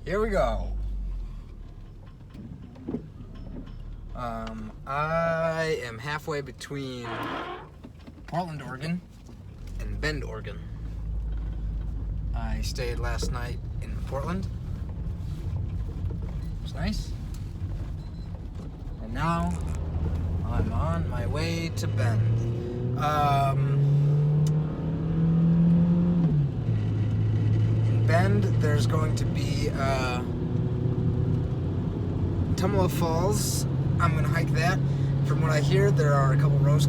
Here we go. I am halfway between Portland, Oregon and Bend, Oregon. I stayed last night in Portland. It was nice. And now I'm on my way to Bend. In Bend, there's going to be Tumalo Falls. I'm going to hike that. From what I hear, there are a couple roads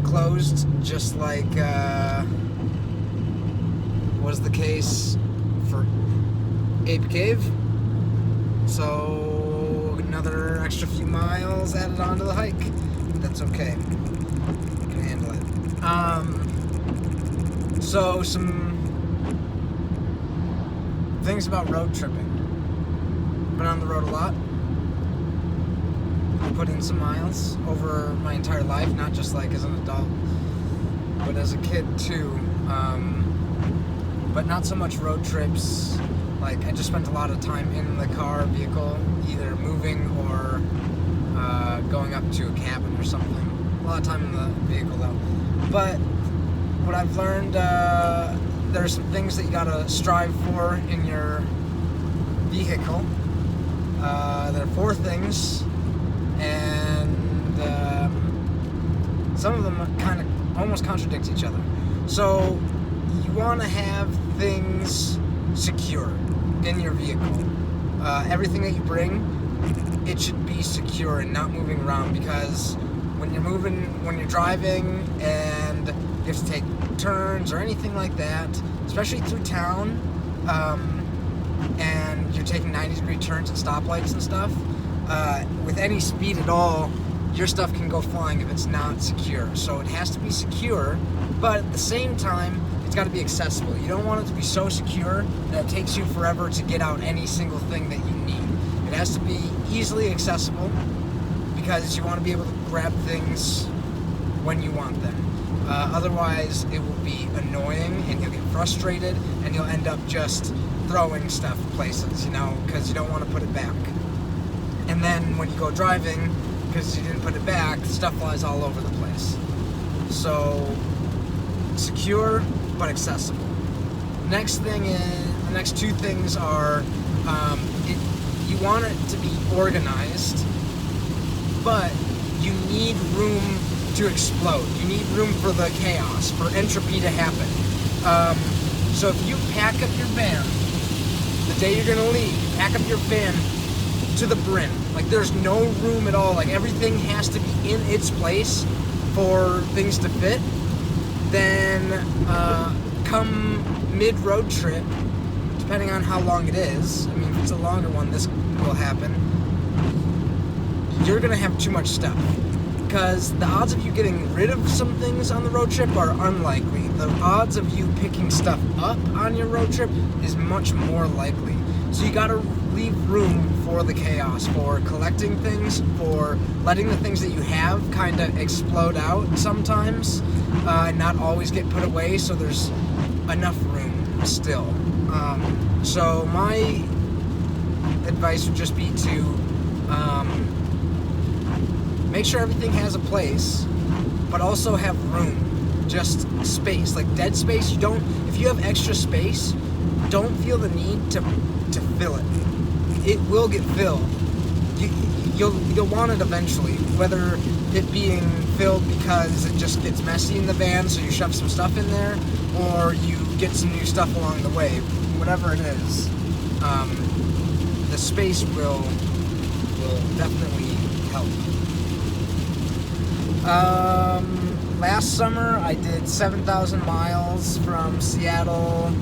closed, just like was the case for Ape Cave. So another extra few miles added onto the hike. That's okay. I can handle it. So some things about road tripping. Been on the road a lot. Put in some miles over my entire life, not just like as an adult, but as a kid too. But not so much road trips. Like, I just spent a lot of time in the vehicle, either moving or going up to a cabin or something. A lot of time in the vehicle though. But what I've learned, there are some things that you gotta strive for in your vehicle. There are 4 things, and some of them kind of almost contradict each other. So you want to have things secure in your vehicle. Everything that you bring, it should be secure and not moving around, because when you're driving and you have to take turns or anything like that, especially through town, and you're taking 90-degree turns at stoplights and stuff, with any speed at all, your stuff can go flying if it's not secure. So it has to be secure, but at the same time, it's got to be accessible. You don't want it to be so secure that it takes you forever to get out any single thing that you need. It has to be easily accessible, because you want to be able to grab things when you want them. Otherwise, it will be annoying, and you'll get frustrated, and you'll end up just throwing stuff places, because you don't want to put it back. And then when you go driving, because you didn't put it back, stuff flies all over the place. So, secure but accessible. The next 2 things are, you want it to be organized, but you need room to explode. You need room for the chaos, for entropy to happen. So if you pack up your van, the day you're gonna leave, pack up your van to the brim. Like, there's no room at all. Like, everything has to be in its place for things to fit. Then, come mid-road trip, depending on how long it is, I mean, if it's a longer one, this will happen, you're gonna have too much stuff. Because the odds of you getting rid of some things on the road trip are unlikely. The odds of you picking stuff up on your road trip is much more likely. So you gotta leave room for the chaos, for collecting things, for letting the things that you have kind of explode out sometimes, and not always get put away, so there's enough room still. So my advice would just be to make sure everything has a place, but also have room, just space, like dead space. If you have extra space, don't feel the need to fill it. It will get filled. You'll want it eventually, whether it being filled because it just gets messy in the van, so you shove some stuff in there, or you get some new stuff along the way. Whatever it is, the space will definitely help. Last summer I did 7,000 miles from Seattle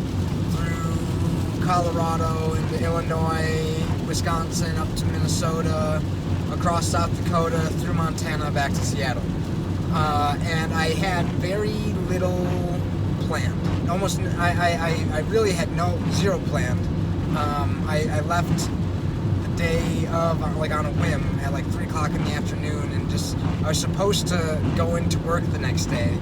through Colorado into Illinois, Wisconsin, up to Minnesota, across South Dakota, through Montana, back to Seattle. And I had very little planned. I really had zero planned. I left the day of, like, on a whim at like 3 o'clock in the afternoon, and I was supposed to go into work the next day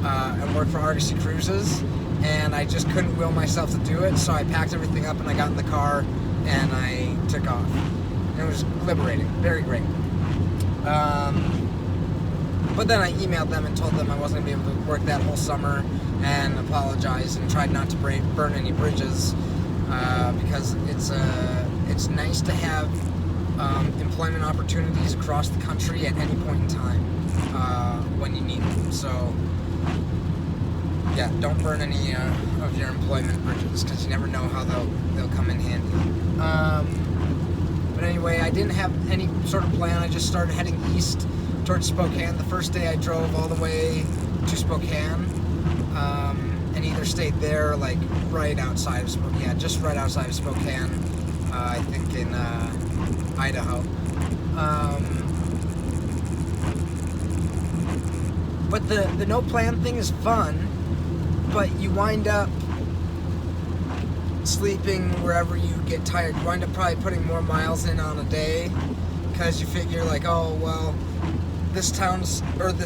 and work for Argosy Cruises, and I just couldn't will myself to do it, so I packed everything up and I got in the car and I took off. And it was liberating, very great. But then I emailed them and told them I wasn't going to be able to work that whole summer, and apologized and tried not to burn any bridges, because it's nice to have employment opportunities across the country at any point in time when you need them. So yeah, don't burn any of your employment bridges, because you never know how they'll come in handy. But anyway, I didn't have any sort of plan. I just started heading east towards Spokane. The first day I drove all the way to Spokane, and either stayed there, like right outside of Spokane. Yeah, just right outside of Spokane. I think in Idaho. But the no plan thing is fun, but you wind up sleeping wherever you get tired. You wind up probably putting more miles in on a day, because you figure like, oh well, this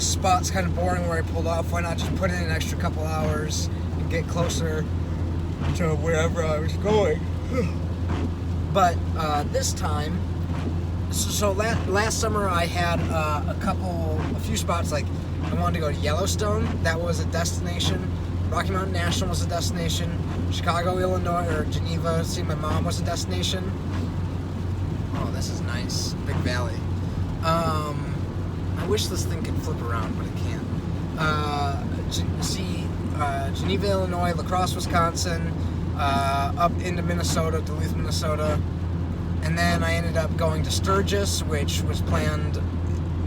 spot's kind of boring where I pulled off. Why not just put in an extra couple hours and get closer to wherever I was going? But this time, so last summer I had a few spots. Like I wanted to go to Yellowstone. That was a destination. Rocky Mountain National was a destination. Chicago, Illinois, or Geneva, seeing my mom, was a destination. Oh, this is nice. Big valley. I wish this thing could flip around, but it can't. Geneva, Illinois, La Crosse, Wisconsin, up into Minnesota, Duluth, Minnesota. And then I ended up going to Sturgis, which was planned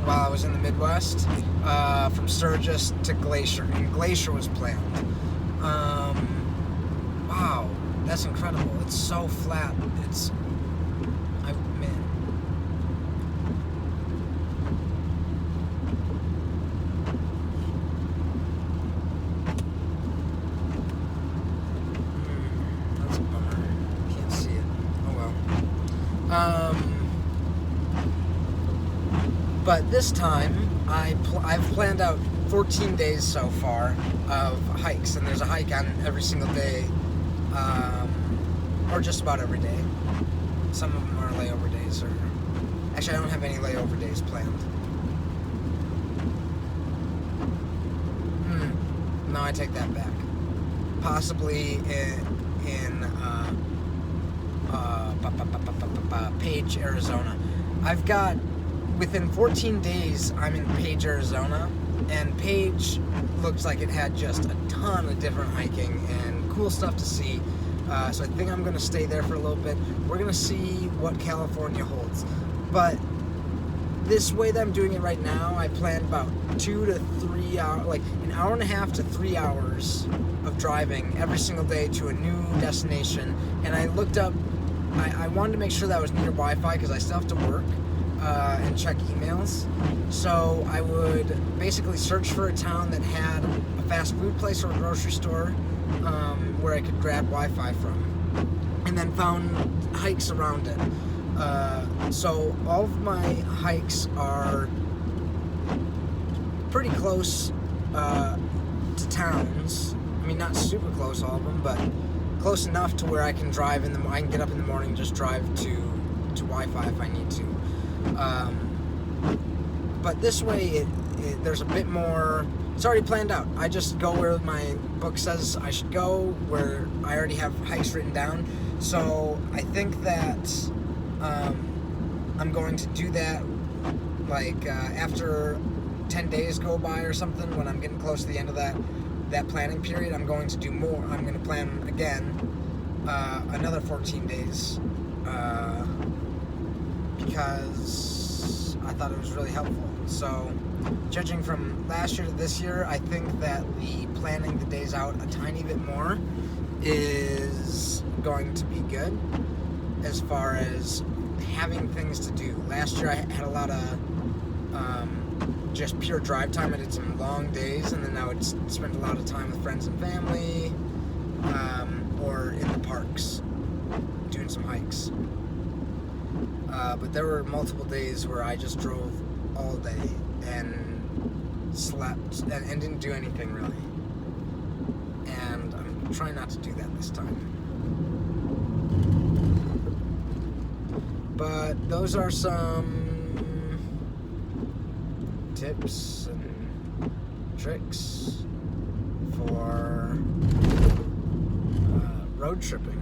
while I was in the Midwest. From Sturgis to Glacier, and Glacier was planned. Wow, that's incredible. It's so flat. That's a bummer. Can't see it. Oh well. But this time, I've planned out 14 days so far of hikes, and there's a hike on every single day, or just about every day. Some of them are layover days, or actually I don't have any layover days planned. No, I take that back. Possibly in Page, Arizona. I've got, within 14 days, I'm in Page, Arizona, and Page looks like it had just a ton of different hiking and cool stuff to see. So I think I'm going to stay there for a little bit. We're going to see what California holds. But this way that I'm doing it right now, I planned about 2 to 3 hours, like an hour and a half to 3 hours of driving every single day to a new destination. And I looked up, I wanted to make sure that I was near Wi-Fi, because I still have to work and check emails. So I would basically search for a town that had a fast food place or a grocery store where I could grab Wi-Fi from, and then found hikes around it. So all of my hikes are pretty close to towns. I mean, not super close, all of them, but close enough to where I can drive I can get up in the morning and just drive to Wi-Fi if I need to. But this way, there's a bit more. It's already planned out. I just go where my book says I should go, where I already have hikes written down. So I think that I'm going to do that, like after 10 days go by or something, when I'm getting close to the end of that planning period. I'm going to do more. I'm going to plan again another 14 days because I thought it was really helpful. So judging from last year to this year, I think that the planning the days out a tiny bit more is going to be good as far as having things to do. Last year I had a lot of just pure drive time. I did some long days, and then I would spend a lot of time with friends and family, or in the parks doing some hikes. But there were multiple days where I just drove all day and slept and didn't do anything really. And I'm trying not to do that this time. But those are some tips and tricks for road tripping.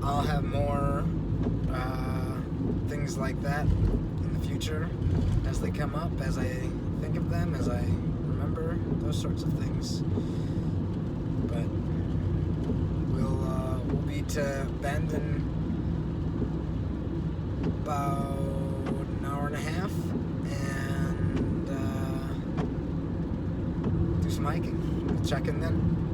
I'll have more things like that in the future as they come up, as I think of them, as I remember those sorts of things. But we'll be to Bend in about an hour and a half and do some hiking. We'll check in then.